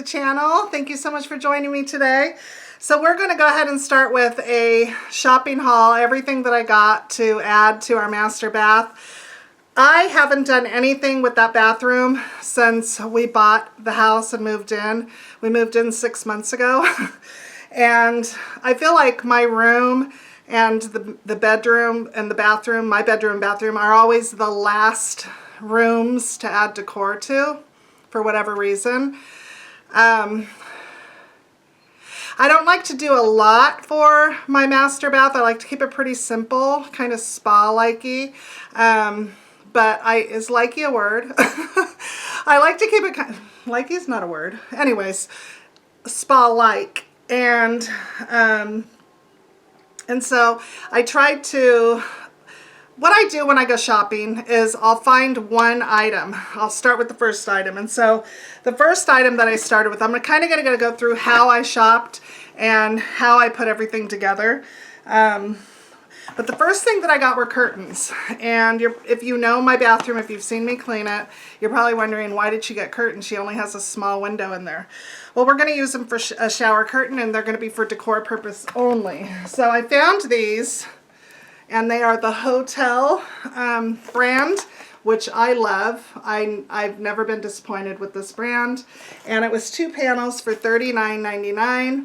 channel. Thank you so much for joining me today. So we're going to go ahead and start with a shopping haul, everything that I got to add to our master bath. I haven't done anything with that bathroom since we bought the house and moved in. We moved in 6 months ago. And I feel like my room and the bedroom and the bathroom, my bedroom and bathroom, are always the last rooms to add decor to for whatever reason. I don't like to do a lot for my master bath. I like to keep it pretty simple, kind of spa-likey. But is likey a word? I like to keep it kind of, likey is not a word. Anyways, spa-like. And so I tried to, what I do when I go shopping is I'll find one item. I'll start with the first item. And so the first item that I started with, I'm kind of going to go through how I shopped and how I put everything together. But the first thing that I got were curtains. And if you know my bathroom, if you've seen me clean it, you're probably wondering, why did she get curtains? She only has a small window in there. Well, we're going to use them for a shower curtain, and they're going to be for decor purpose only. So I found these, and they are the Hotel brand, which I love. I've never been disappointed with this brand. And it was 2 panels for $39.99.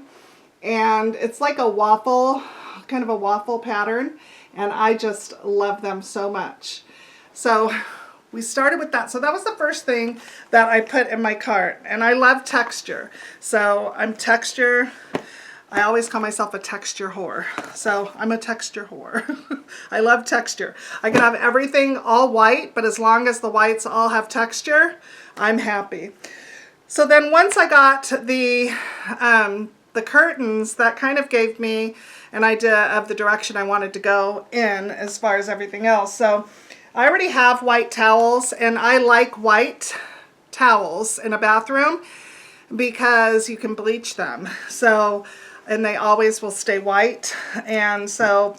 And it's like a waffle, kind of a waffle pattern, and I just love them so much. So we started with that. So that was the first thing that I put in my cart, and I love texture. So I always call myself a texture whore. So I'm a texture whore. I love texture. I can have everything all white, but as long as the whites all have texture, I'm happy. So then once I got the curtains, that kind of gave me an idea of the direction I wanted to go in as far as everything else. So I already have white towels, and I like white towels in a bathroom because you can bleach them. So, and they always will stay white. And so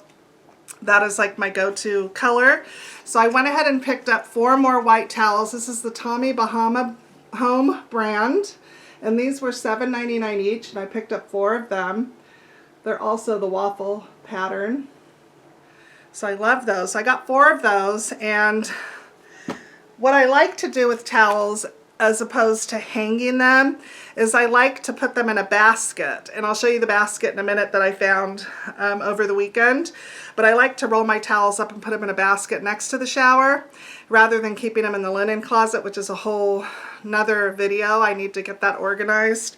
that is like my go-to color. So I went ahead and picked up 4 more white towels. This is the Tommy Bahama Home brand. And these were $7.99 each, and I picked up 4 of them. They're also the waffle pattern. So I love those. So I got 4 of those, and what I like to do with towels, as opposed to hanging them, is I like to put them in a basket. And I'll show you the basket in a minute that I found over the weekend. But I like to roll my towels up and put them in a basket next to the shower, rather than keeping them in the linen closet, which is a whole another video. I need to get that organized,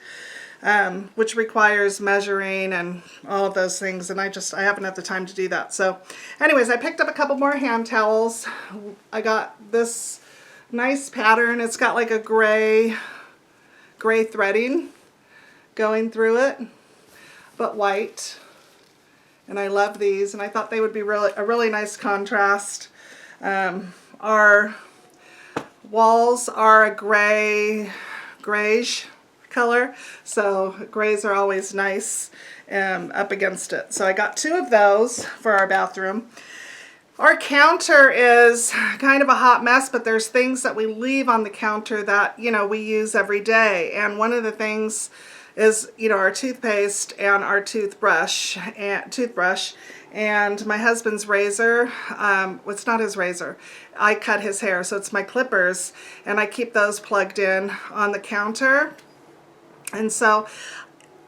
which requires measuring and all of those things, and I haven't had the time to do that. So anyways, I picked up a couple more hand towels. I got this nice pattern. It's got like a gray threading going through it, but white. And I love these, and I thought they would be a really nice contrast. Our walls are a grayish color, so grays are always nice up against it. So I got 2 of those for our bathroom. Our counter is kind of a hot mess, but there's things that we leave on the counter that, you know, we use every day. And one of the things is, you know, our toothpaste and our toothbrush and my husband's razor. It's not his razor. I cut his hair, so it's my clippers, and I keep those plugged in on the counter. And so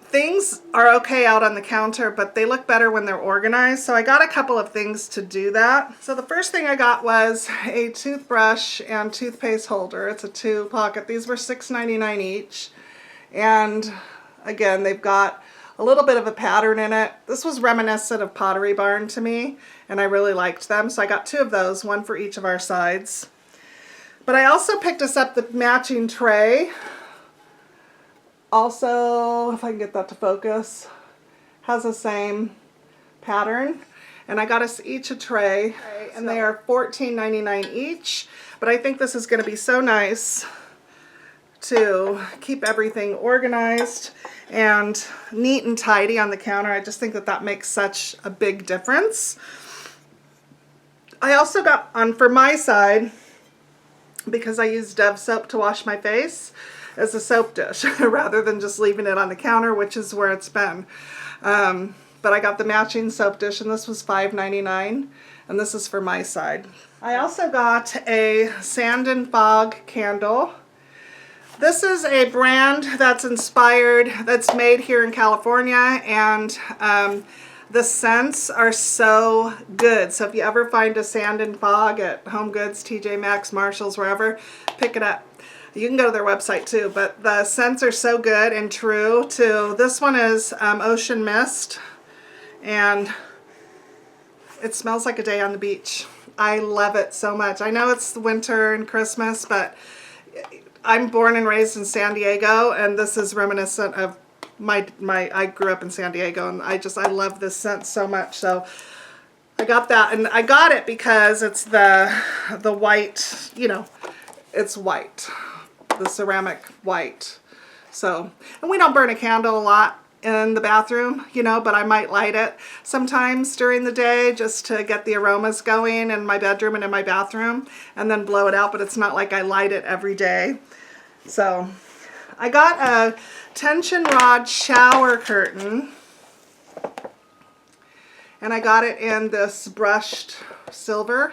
things are okay out on the counter, but they look better when they're organized. So I got a couple of things to do that. So the first thing I got was a toothbrush and toothpaste holder. It's a 2-pocket. These were $6.99 each. And again, they've got a little bit of a pattern in it. This was reminiscent of Pottery Barn to me, and I really liked them. So I got 2 of those, 1 for each of our sides. But I also picked us up the matching tray. Also, if I can get that to focus, has the same pattern. And I got us each a tray, and they are $14.99 each. But I think this is going to be so nice to keep everything organized and neat and tidy on the counter. I just think that that makes such a big difference. I also got on for my side, because I use Dove soap to wash my face, as a soap dish rather than just leaving it on the counter, which is where it's been. But I got the matching soap dish, and this was $5.99, and this is for my side. I also got a Sand and Fog candle. This is a brand that's that's made here in California, and the scents are so good. So if you ever find a Sand and Fog at Home Goods, TJ Maxx, Marshalls, wherever, pick it up. You can go to their website too, but the scents are so good and true to, this one is Ocean Mist, and it smells like a day on the beach. I love it so much. I know it's winter and Christmas, but I'm born and raised in San Diego, and this is reminiscent of I grew up in San Diego, and I love this scent so much. So I got that, and I got it because it's the white, you know, it's white, the ceramic white. So, and we don't burn a candle a lot in the bathroom, you know, but I might light it sometimes during the day just to get the aromas going in my bedroom and in my bathroom, and then blow it out, but it's not like I light it every day. So I got a tension rod shower curtain, and I got it in this brushed silver,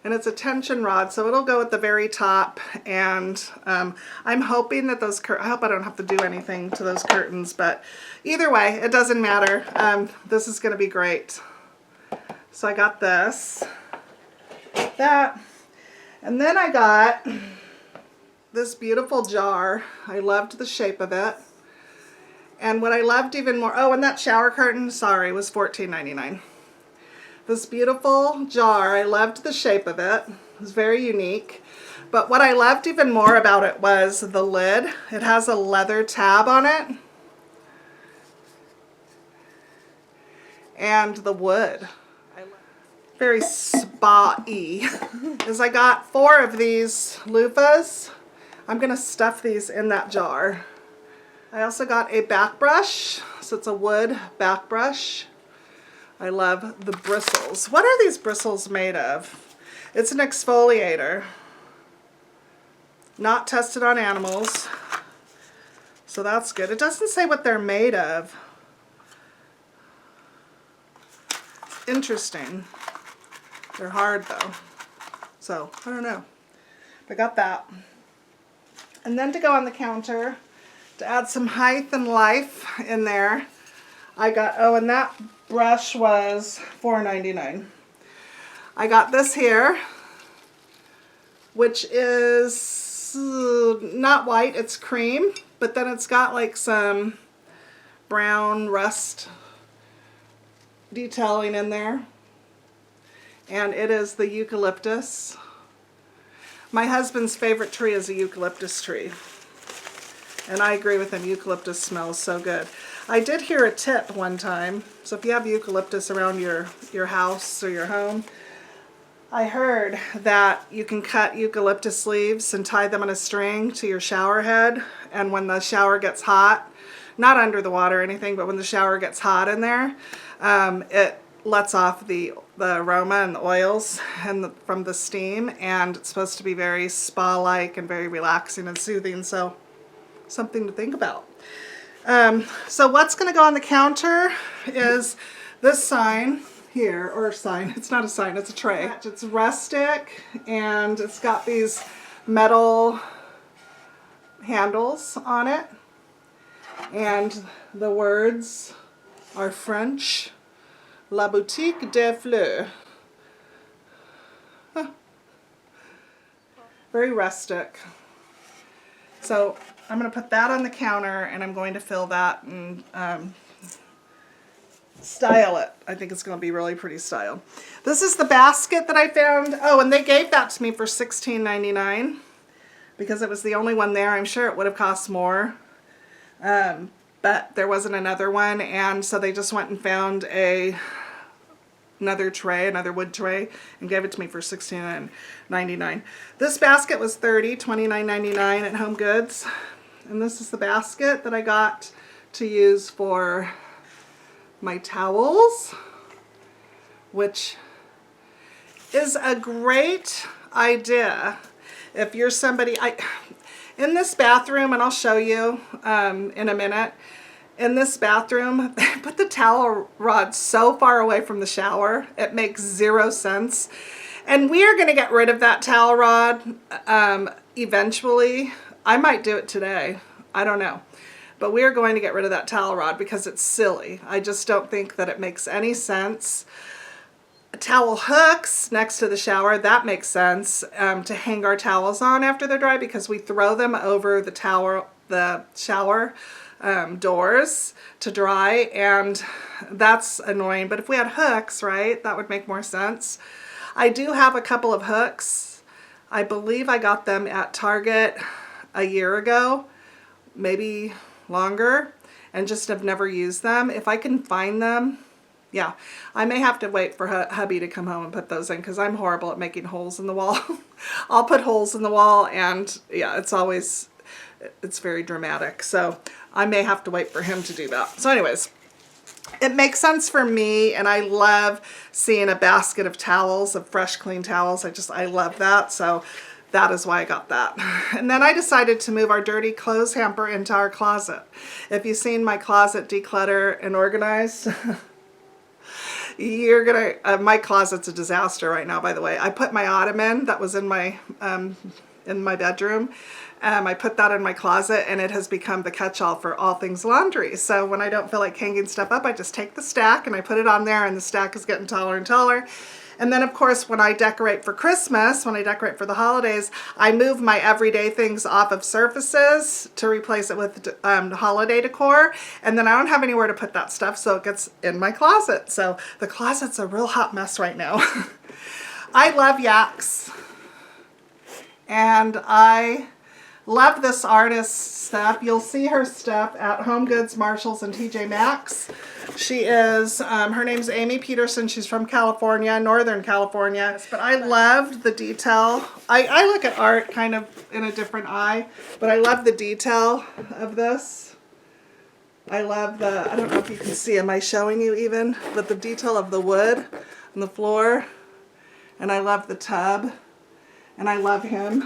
and it's a tension rod, so it'll go at the very top. And I'm hoping that those I hope I don't have to do anything to those curtains, but either way, it doesn't matter. This is going to be great. So I got this, that, and then I got this beautiful jar. I loved the shape of it. And what I loved even more, oh, and that shower curtain, sorry, was $14.99. This beautiful jar, I loved the shape of it. It was very unique. But what I loved even more about it was the lid. It has a leather tab on it. And the wood. Very spa-y. As I got 4 of these loofahs, I'm going to stuff these in that jar. I also got a back brush, so it's a wood back brush. I love the bristles. What are these bristles made of? It's an exfoliator. Not tested on animals, so that's good. It doesn't say what they're made of. Interesting. They're hard though, so I don't know. I got that. And then to go on the counter, to add some height and life in there, I got, oh, and that brush was $4.99. I got this here, which is not white, it's cream, but then it's got like some brown rust detailing in there. And it is the eucalyptus. My husband's favorite tree is a eucalyptus tree. And I agree with him, eucalyptus smells so good. I did hear a tip one time, so if you have eucalyptus around your house or your home, I heard that you can cut eucalyptus leaves and tie them on a string to your shower head, and when the shower gets hot, not under the water or anything, but when the shower gets hot in there, it lets off the aroma and the oils and from the steam, and it's supposed to be very spa-like and very relaxing and soothing, so something to think about. So what's going to go on the counter is this sign here, or sign, it's not a sign, it's a tray. It's rustic, and it's got these metal handles on it, and the words are French. La Boutique des Fleurs. Huh. Very rustic. So I'm going to put that on the counter, and I'm going to fill that and style it. I think it's going to be really pretty styled. This is the basket that I found. Oh, and they gave that to me for $16.99 because it was the only one there. I'm sure it would have cost more. But there wasn't another one, and so they just went and found another tray, another wood tray, and gave it to me for $16.99. This basket was $29.99 at Home Goods, and this is the basket that I got to use for my towels, which is a great idea. If you're somebody, in this bathroom, and I'll show you in a minute, in this bathroom, they put the towel rod so far away from the shower, it makes zero sense. And we are going to get rid of that towel rod eventually. I might do it today. I don't know. But we are going to get rid of that towel rod because it's silly. I just don't think that it makes any sense. Towel hooks next to the shower, that makes sense to hang our towels on after they're dry, because we throw them over the shower doors to dry, and that's annoying. But if we had hooks, right, that would make more sense. I do have a couple of hooks. I believe I got them at Target a year ago, maybe longer, and just have never used them. If I can find them, yeah, I may have to wait for hubby to come home and put those in, because I'm horrible at making holes in the wall. I'll put holes in the wall, and yeah, it's very dramatic. So I may have to wait for him to do that. So anyways, it makes sense for me, and I love seeing a basket of towels, of fresh, clean towels. I love that. So that is why I got that. And then I decided to move our dirty clothes hamper into our closet. If you've seen my closet declutter and organize, you're gonna, my closet's a disaster right now, by the way. I put my ottoman that was in my bedroom, I put that in my closet, and it has become the catch-all for all things laundry. So when I don't feel like hanging stuff up, I just take the stack and I put it on there, and the stack is getting taller and taller. And then, of course, when I decorate for Christmas, when I decorate for the holidays, I move my everyday things off of surfaces to replace it with holiday decor. And then I don't have anywhere to put that stuff, so it gets in my closet. So the closet's a real hot mess right now. I love Yaks. And I love this artist's stuff. You'll see her stuff at Home Goods, Marshalls, and TJ Maxx. She is, her name's Amy Peterson. She's from California, Northern California. But I loved the detail. I look at art kind of in a different eye, but I love the detail of this. I love I don't know if you can see, am I showing you even? But the detail of the wood and the floor. And I love the tub. And I love him.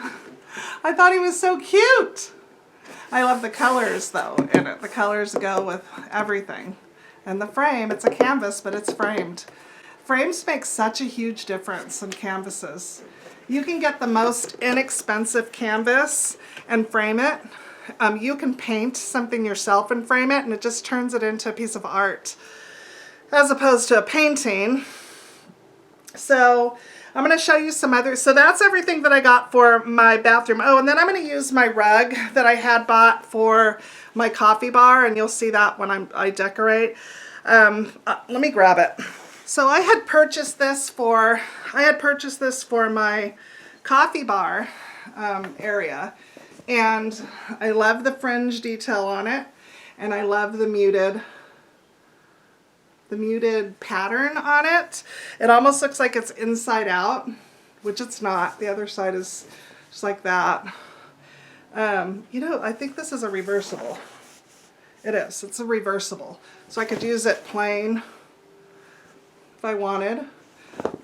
I thought he was so cute. I love the colors though in it. The colors go with everything. And the frame, it's a canvas, but it's framed. Frames make such a huge difference in canvases. You can get the most inexpensive canvas and frame it. You can paint something yourself and frame it, and it just turns it into a piece of art as opposed to a painting. So I'm going to show you some other, so that's everything that I got for my bathroom. Oh, and then I'm going to use my rug that I had bought for my coffee bar, and you'll see that when I decorate. Let me grab it. So I had purchased this for my coffee bar area, and I love the fringe detail on it, and I love the muted pattern on it. It almost looks like it's inside out, which it's not. The other side is just like that. You know, I think this is a reversible. It is. It's a reversible. So I could use it plain if I wanted,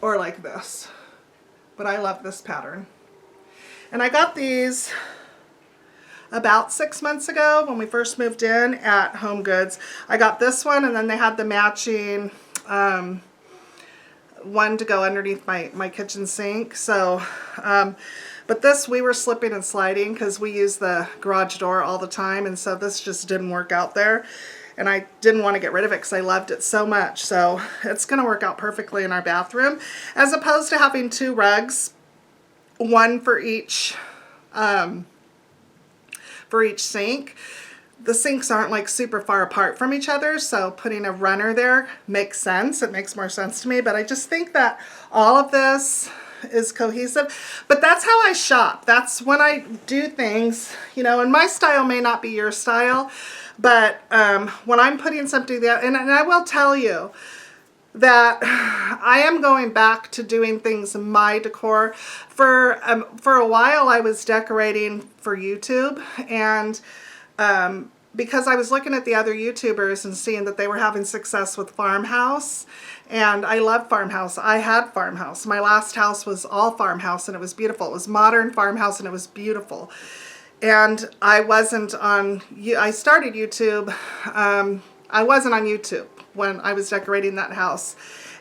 or like this. But I love this pattern. And I got these about 6 months ago when we first moved in at Home Goods. I got this one, and then they had the matching one to go underneath my kitchen sink. So, but this, we were slipping and sliding because we use the garage door all the time, and so this just didn't work out there. And I didn't want to get rid of it because I loved it so much. So it's going to work out perfectly in our bathroom, as opposed to having two rugs, one for each sink. The sinks aren't like super far apart from each other, so putting a runner there makes sense. It makes more sense to me, but I just think that all of this is cohesive. But that's how I shop. That's when I do things, you know, and my style may not be your style, but when I'm putting something together, and I will tell you that I am going back to doing things in my decor. For a while I was decorating for YouTube, and because I was looking at the other YouTubers and seeing that they were having success with farmhouse, and I love farmhouse. I had farmhouse. My last house was all farmhouse, and it was beautiful. It was modern farmhouse, and it was beautiful. And I wasn't on, I started YouTube, I wasn't on YouTube when I was decorating that house.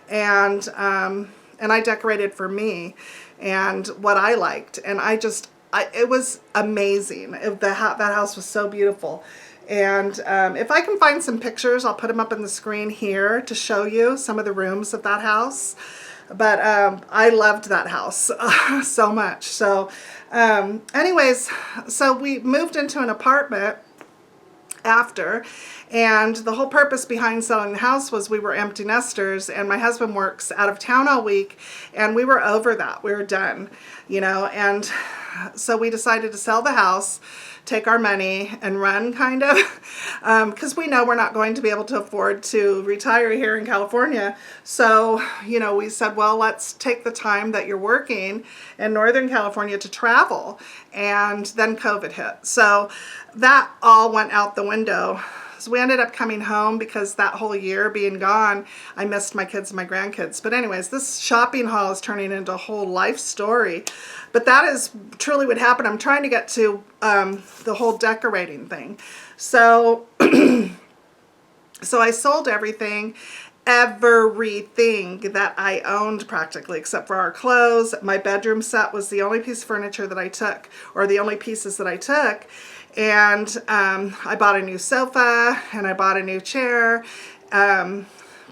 And I decorated for me and what I liked. And it was amazing. That house was so beautiful. And if I can find some pictures, I'll put them up on the screen here to show you some of the rooms of that house. But I loved that house so much. So anyways, so we moved into an apartment after, and the whole purpose behind selling the house was we were empty nesters, and my husband works out of town all week, and we were over that. We were done, you know, and so we decided to sell the house, take our money and run, kind of, because we know we're not going to be able to afford to retire here in California. So, you know, we said, well, let's take the time that you're working in Northern California to travel. And then COVID hit. So that all went out the window. So we ended up coming home because that whole year being gone, I missed my kids and my grandkids. But anyways, this shopping haul is turning into a whole life story. But that is truly what happened. I'm trying to get to the whole decorating thing. So, so I sold everything that I owned practically, except for our clothes. My bedroom set was the only piece of furniture that I took, or the only pieces that I took. And I bought a new sofa, and I bought a new chair,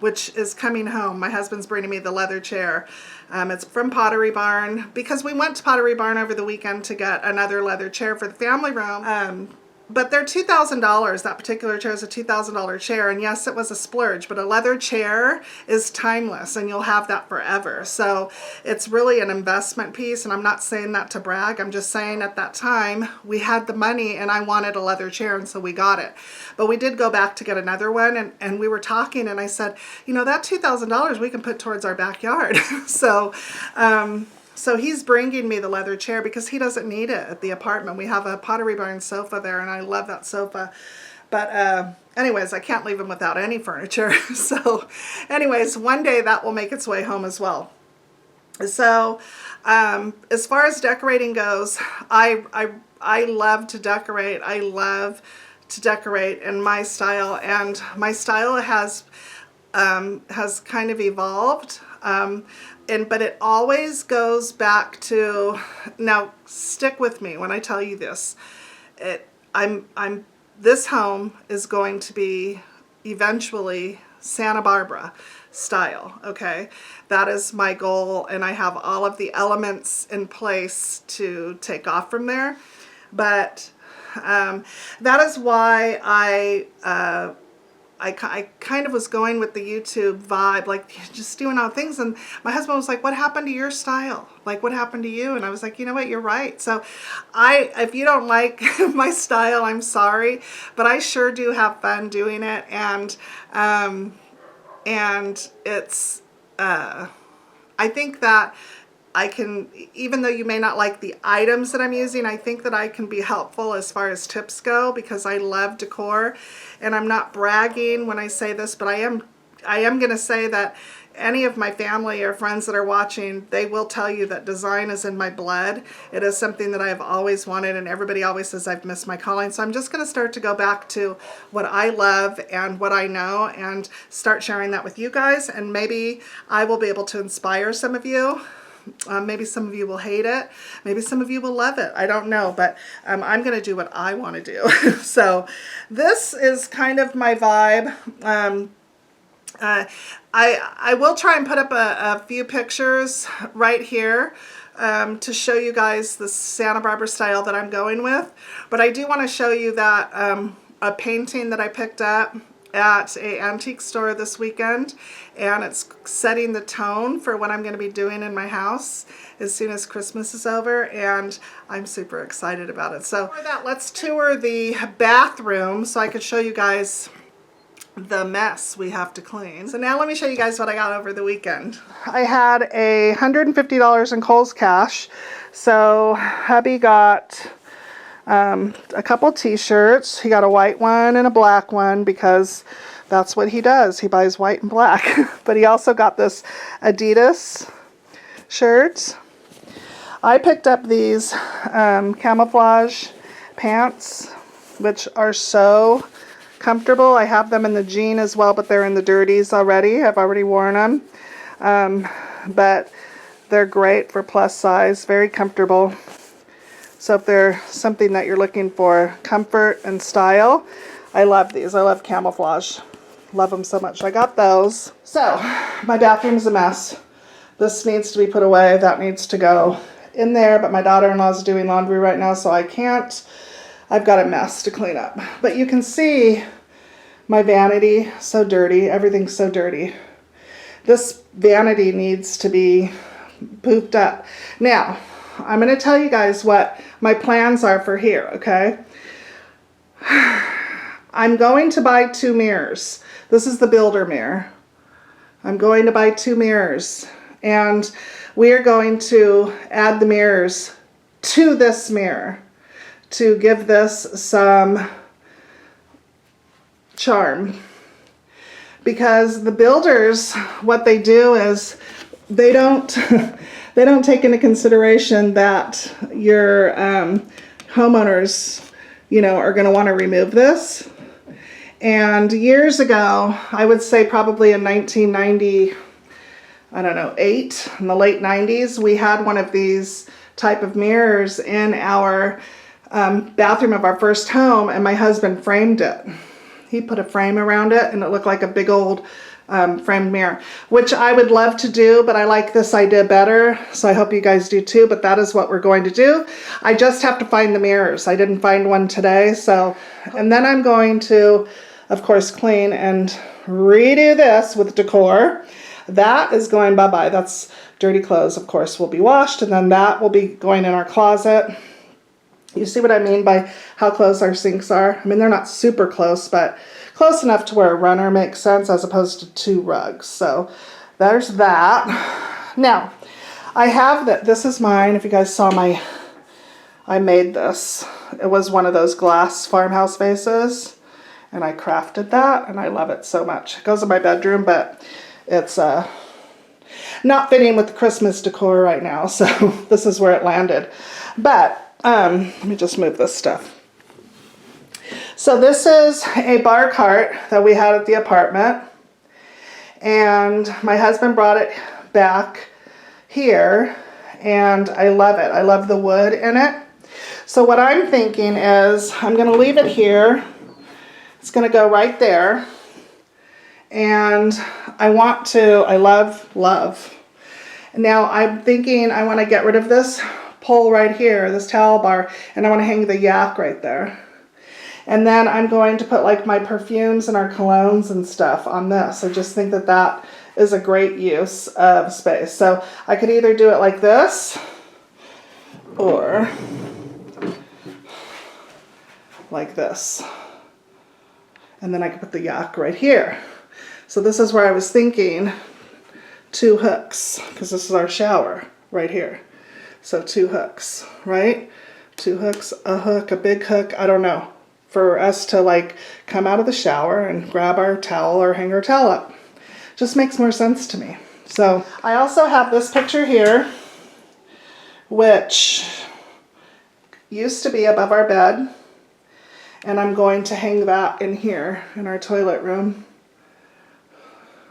which is coming home. My husband's bringing me the leather chair. It's from Pottery Barn, because we went to Pottery Barn over the weekend to get another leather chair for the family room. But they're $2,000. That particular chair is a $2,000 chair. And yes, it was a splurge, but a leather chair is timeless, and you'll have that forever. So it's really an investment piece. And I'm not saying that to brag. I'm just saying at that time we had the money, and I wanted a leather chair, and so we got it. But we did go back to get another one, and we were talking, and I said, you know, that $2,000 we can put towards our backyard. So he's bringing me the leather chair because he doesn't need it at the apartment. We have a Pottery Barn sofa there, and I love that sofa. But anyways, I can't leave him without any furniture. So anyways, one day that will make its way home as well. So as far as decorating goes, I love to decorate. I love to decorate in my style, and my style has kind of evolved. But it always goes back to, now stick with me when I tell you this. This home is going to be eventually Santa Barbara style, okay? That is my goal, and I have all of the elements in place to take off from there. But that is why I kind of was going with the YouTube vibe, like just doing all things. And my husband was like, what happened to your style? Like, what happened to you? And I was like, you know what, you're right. So if you don't like my style, I'm sorry, but I sure do have fun doing it. And it's, I think that I can, even though you may not like the items that I'm using, I think that I can be helpful as far as tips go, because I love decor. And I'm not bragging when I say this, but I am going to say that any of my family or friends that are watching, they will tell you that design is in my blood. It is something that I've always wanted, and everybody always says I've missed my calling. So I'm just going to start to go back to what I love and what I know, and start sharing that with you guys. And maybe I will be able to inspire some of you. Maybe some of you will hate it. Maybe some of you will love it. I don't know, but I'm going to do what I want to do. So this is kind of my vibe. I will try and put up a few pictures right here to show you guys the Santa Barbara style that I'm going with. But I do want to show you that a painting that I picked up at an antique store this weekend, and it's setting the tone for what I'm going to be doing in my house as soon as Christmas is over, and I'm super excited about it. So for that, let's tour the bathroom so I could show you guys the mess we have to clean. So now let me show you guys what I got over the weekend. I had $150 in Kohl's cash. So hubby got a couple t-shirts. He got a white one and a black one because that's what he does. He buys white and black. But he also got this Adidas shirt. I picked up these Camouflage Pants, which are so comfortable. I have them in the jean as well, but they're in the dirties already. I've already worn them. But they're great for plus size, very comfortable. So if they're something that you're looking for comfort and style, I love these. I love Camouflage. Love them so much. I got those. So my bathroom's a mess. This needs to be put away. That needs to go in there, but my daughter-in-law's doing laundry right now, so I can't. I've got a mess to clean up. But you can see my vanity, so dirty. Everything's so dirty. This vanity needs to be pooped up. Now, I'm going to tell you guys what my plans are for here, okay? I'm going to buy 2 mirrors. This is the builder mirror. I'm going to buy 2 mirrors. And we are going to add the mirrors to this mirror to give this some charm. Because the builders, what they do is they don't take into consideration that your homeowners, you know, are going to want to remove this. And years ago, I would say probably in 1990, I don't know, 8, in the late 90s, we had one of these type of mirrors in our bathroom of our first home, and my husband framed it. He put a frame around it, and it looked like a big old framed mirror, which I would love to do, but I like this idea better, so I hope you guys do too. But that is what we're going to do. I just have to find the mirrors. I didn't find one today, so, and then I'm going to, of course, clean and redo this with Decor. That is going bye-bye. That's dirty clothes, of course, will be washed, and then that will be going in our closet. You see what I mean by how close our sinks are? I mean, they're not super close, but close enough to where a runner makes sense as opposed to 2 rugs. So there's that. Now, I have that. This is mine. If you guys saw I made this. It was one of those glass farmhouse vases, and I crafted that, and I love it so much. It goes in my bedroom, but it's not fitting with the Christmas decor right now, so this is where it landed. But let me just move this stuff. So this is a bar cart that we had at the apartment, and my husband brought it back here, and I love it. I love the wood in it. So what I'm thinking is I'm going to leave it here. It's going to go right there, and I love. Now I'm thinking I want to get rid of this pole right here, this towel bar, and I want to hang the yak right there. And then I'm going to put like my perfumes and our colognes and stuff on this. I just think that that is a great use of space. So I could either do it like this or like this. And then I could put the yak right here. So this is where I was thinking 2 hooks, because this is our shower right here. So 2 hooks, right? 2 hooks, a hook, a big hook, I don't know. For us to like come out of the shower and grab our towel or hang our towel up. Just makes more sense to me. So I also have this picture here, which used to be above our bed. And I'm going to hang that in here in our toilet room.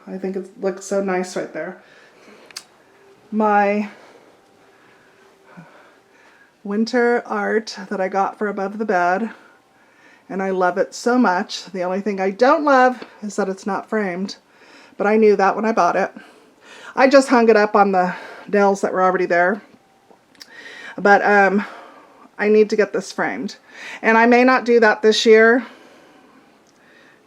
I think it looks so nice right there. My winter art that I got for above the bed, and I love it so much. The only thing I don't love is that it's not framed, but I knew that when I bought it. I just hung it up on the nails that were already there, but I need to get this framed, and I may not do that this year,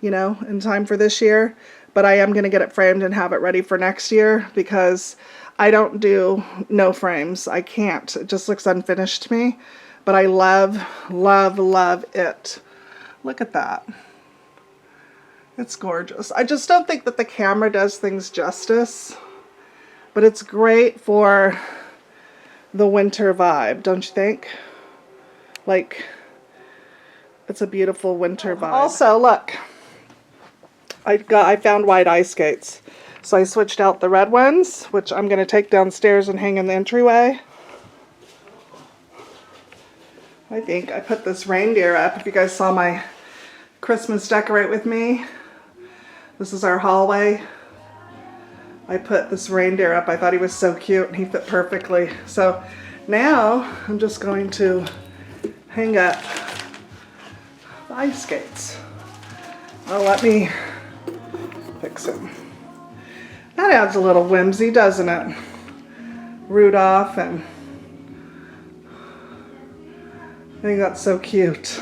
you know, in time for this year, but I am going to get it framed and have it ready for next year, because I don't do no frames. I can't. It just looks unfinished to me. But I love, love, love it. Look at that. It's gorgeous. I just don't think that the camera does things justice. But it's great for the winter vibe, don't you think? Like, It's a beautiful winter vibe. Also, look, I found white ice skates. So I switched out the red ones, which I'm going to take downstairs and hang in the entryway. I think I put this reindeer up. If you guys saw my Christmas decorate with me, this is our hallway. I put this reindeer up. I thought he was so cute and he fit perfectly. So now I'm just going to hang up the ice skates. Oh, let me fix him. That adds a little whimsy, doesn't it? Rudolph, and I think that's so cute.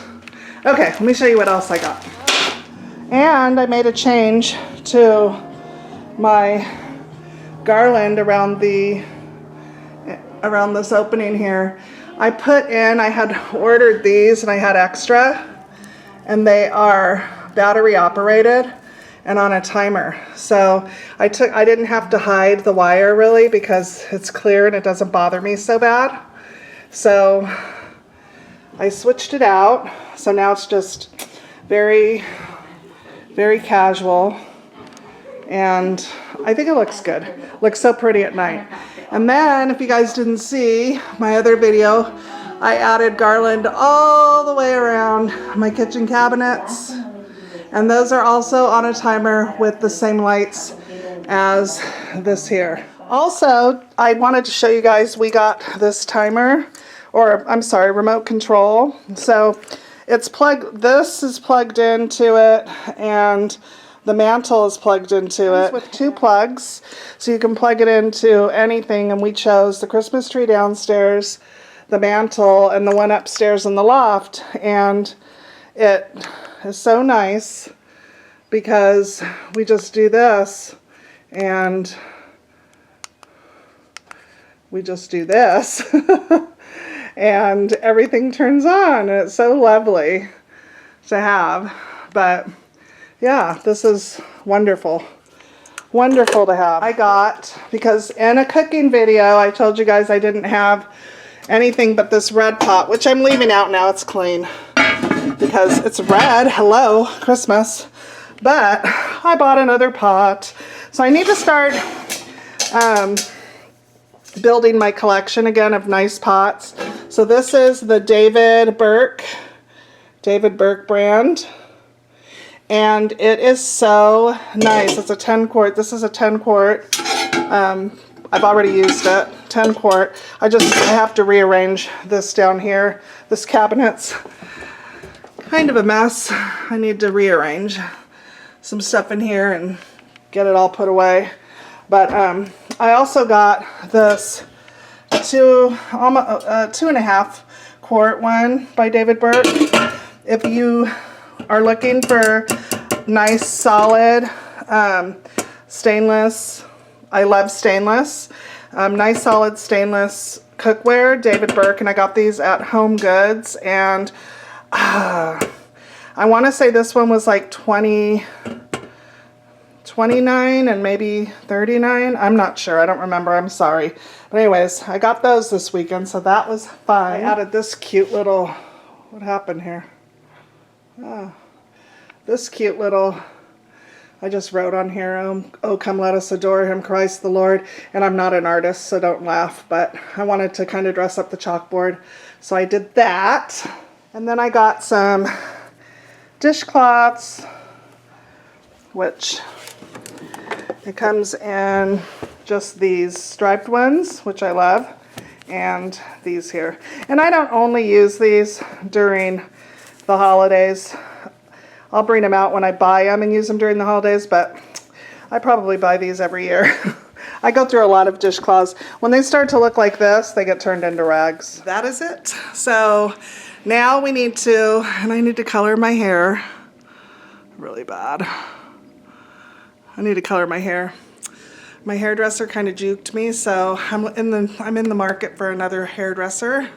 Okay, let me show you what else I got. And I made a change to my garland around this opening here. I had ordered these and I had extra, and they are battery operated and on a timer. So I didn't have to hide the wire really because it's clear and it doesn't bother me so bad. So I switched it out. So now it's just very, very casual. And I think it looks good. Looks so pretty at night. And then, if you guys didn't see my other video, I added garland all the way around my kitchen cabinets. And those are also on a timer with the same lights as this here. Also, I wanted to show you guys, we got this timer, or I'm sorry, remote control. So it's this is plugged into it, and the mantle is plugged into it with 2 plugs, so you can plug it into anything. And we chose the Christmas tree downstairs, the mantle, and the one upstairs in the loft. And it is so nice because we just do this, and we just do this, and everything turns on, and it's so lovely to have. But yeah, this is wonderful. Wonderful to have. I got, because in a cooking video, I told you guys I didn't have anything but this red pot, which I'm leaving out now. It's clean because it's red. Hello, Christmas. But I bought another pot. So I need to start building my collection again of nice pots. So this is the David Burke brand. And it is so nice. It's a 10 quart. This is a 10 quart. I've already used it. 10 quart. I have to rearrange this down here. This cabinet's kind of a mess. I need to rearrange some stuff in here and get it all put away. But I also got this 2.5 quart one by David Burke. If you are looking for nice solid stainless, I love stainless, nice solid stainless cookware, David Burke, and I got these at Home Goods, and I want to say this one was like $29 and maybe $39. I'm not sure. I don't remember. I'm sorry. But anyways, I got those this weekend, so that was fun. I added this cute little, what happened here? Oh, this cute little, I just wrote on here, oh, come let us adore him, Christ the Lord. And I'm not an artist, so don't laugh, but I wanted to kind of dress up the chalkboard. So I did that. And then I got some dishcloths, which it comes in just these striped ones, which I love, and these here. And I don't only use these during the holidays. I'll bring them out when I buy them and use them during the holidays, but I probably buy these every year. I go through a lot of dishcloths. When they start to look like this, they get turned into rags. That is it. So now we need to, and I need to color my hair really bad. I need to color my hair. My hairdresser kind of juked me, so I'm in the market for another hairdresser.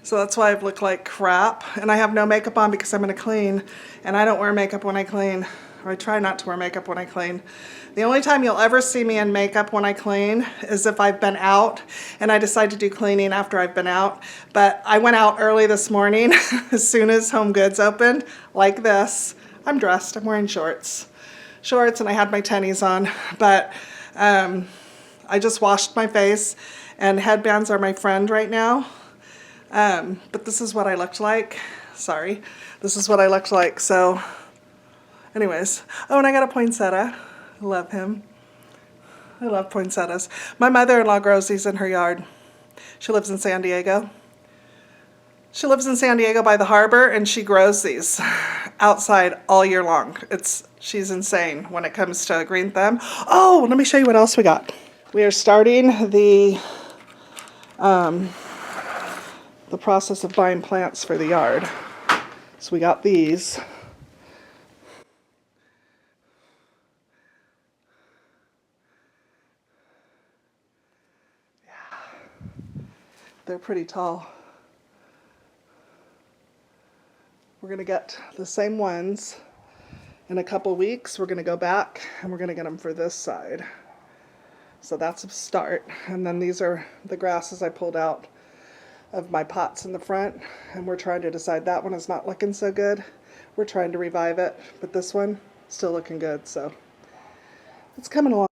So that's why I've looked like crap. And I have no makeup on because I'm going to clean. And I don't wear makeup when I clean. I try not to wear makeup when I clean. The only time you'll ever see me in makeup when I clean is if I've been out and I decide to do cleaning after I've been out. But I went out early this morning as soon as Home Goods opened, like this. I'm dressed, I'm wearing shorts, and I had my tennies on. But I just washed my face, and headbands are my friend right now. But this is what I looked like. Sorry. This is what I looked like. So anyways. Oh, and I got a poinsettia. I love him. I love poinsettias. My mother-in-law grows these in her yard. She lives in San Diego. She lives in San Diego by the harbor, and she grows these outside all year long. She's insane when it comes to green thumb. Oh, let me show you what else we got. We are starting the process of buying plants for the yard. So we got these. Yeah, they're pretty tall. We're gonna get the same ones in a couple weeks. We're gonna go back and we're gonna get them for this side. So that's a start. And then these are the grasses I pulled out of my pots in the front, and we're trying to decide. That one is not looking so good. We're trying to revive it, but this one still looking good, so it's coming along.